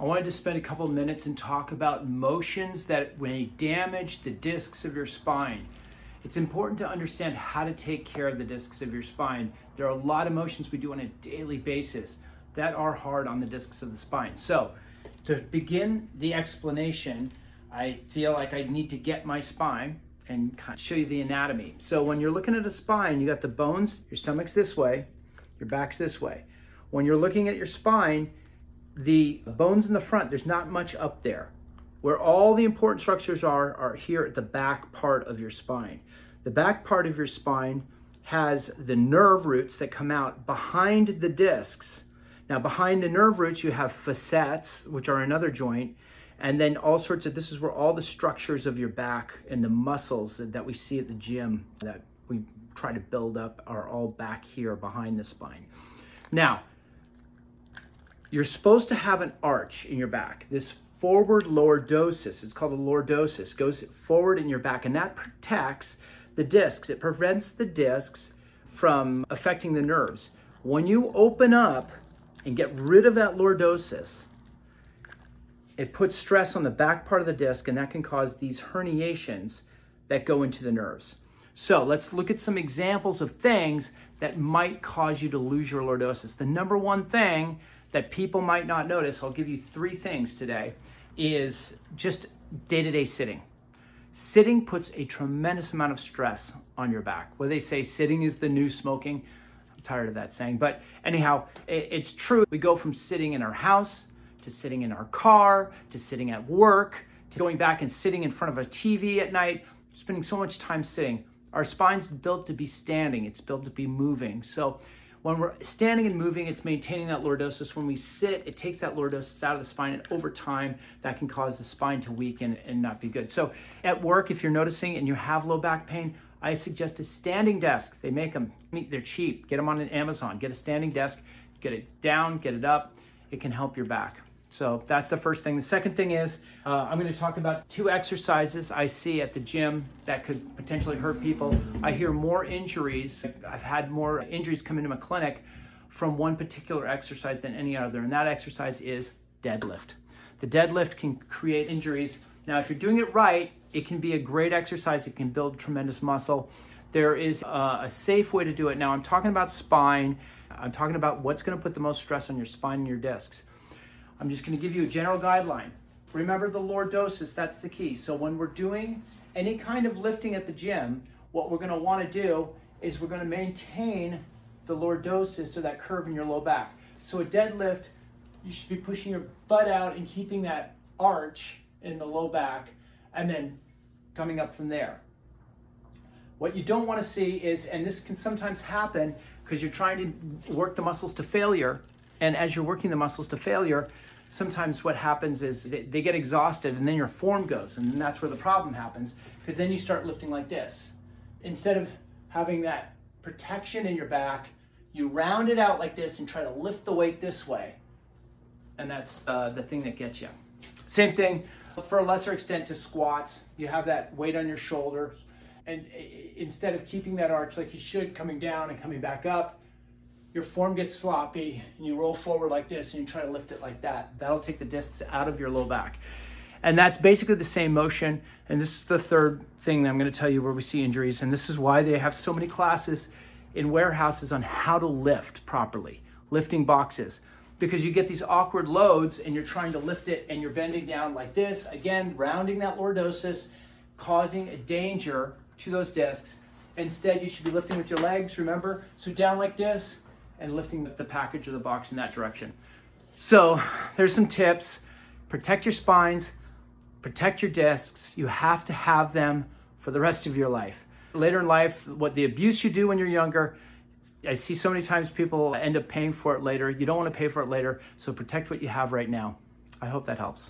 I wanted to spend a couple of minutes and talk about motions that may damage the discs of your spine. It's important to understand how to take care of the discs of your spine. There are a lot of motions we do on a daily basis that are hard on the discs of the spine. So to begin the explanation, I feel like I need to get my spine and kind of show you the anatomy. So when you're looking at a spine, you got the bones, your stomach's this way, your back's this way. When you're looking at your spine, the bones in the front, there's not much up there. Where all the important structures are here at the back part of your spine. The back part of your spine has the nerve roots that come out behind the discs. Now behind the nerve roots, you have facets, which are another joint, and then all sorts of, this is where all the structures of your back and the muscles that we see at the gym that we try to build up are all back here behind the spine. Now, you're supposed to have an arch in your back. This forward lordosis, it's called a lordosis, goes forward in your back, and that protects the discs. It prevents the discs from affecting the nerves. When you open up and get rid of that lordosis, it puts stress on the back part of the disc, and that can cause these herniations that go into the nerves. So let's look at some examples of things that might cause you to lose your lordosis. The number one thing that people might not notice, I'll give you 3 things today, is just day-to-day sitting. Sitting puts a tremendous amount of stress on your back. Where they say sitting is the new smoking. I'm tired of that saying, but anyhow, it's true. We go from sitting in our house, to sitting in our car, to sitting at work, to going back and sitting in front of a TV at night, spending so much time sitting. Our spine's built to be standing, it's built to be moving. So when we're standing and moving, it's maintaining that lordosis. When we sit, it takes that lordosis out of the spine, and over time, that can cause the spine to weaken and not be good. So at work, if you're noticing and you have low back pain, I suggest a standing desk. They make them, they're cheap. Get them on Amazon. Get a standing desk, get it down, get it up. It can help your back. So that's the first thing. The second thing is, I'm going to talk about 2 exercises I see at the gym that could potentially hurt people. I hear more injuries. I've had more injuries come into my clinic from one particular exercise than any other, and that exercise is deadlift. The deadlift can create injuries. Now, if you're doing it right, it can be a great exercise. It can build tremendous muscle. There is a safe way to do it. Now, I'm talking about spine. I'm talking about what's going to put the most stress on your spine and your discs. I'm just going to give you a general guideline. Remember the lordosis, that's the key. So when we're doing any kind of lifting at the gym, what we're going to want to do is we're going to maintain the lordosis, or that curve in your low back. So a deadlift, you should be pushing your butt out and keeping that arch in the low back, and then coming up from there. What you don't want to see is, and this can sometimes happen because you're trying to work the muscles to failure, and as you're working the muscles to failure, sometimes what happens is they get exhausted, and then your form goes, and then that's where the problem happens, because then you start lifting like this. Instead of having that protection in your back, you round it out like this and try to lift the weight this way, and that's the thing that gets you. Same thing for a lesser extent to squats. You have that weight on your shoulders, and instead of keeping that arch like you should, coming down and coming back up, your form gets sloppy, and you roll forward like this, and you try to lift it like that. That'll take the discs out of your low back. And that's basically the same motion. And this is the third thing that I'm going to tell you where we see injuries. And this is why they have so many classes in warehouses on how to lift properly, lifting boxes. Because you get these awkward loads, and you're trying to lift it, and you're bending down like this. Again, rounding that lordosis, causing a danger to those discs. Instead, you should be lifting with your legs, remember? So down like this, and lifting the package or the box in that direction. So there's some tips. Protect your spines, protect your discs. You have to have them for the rest of your life. Later in life, what the abuse you do when you're younger, I see so many times people end up paying for it later. You don't want to pay for it later, so protect what you have right now. I hope that helps.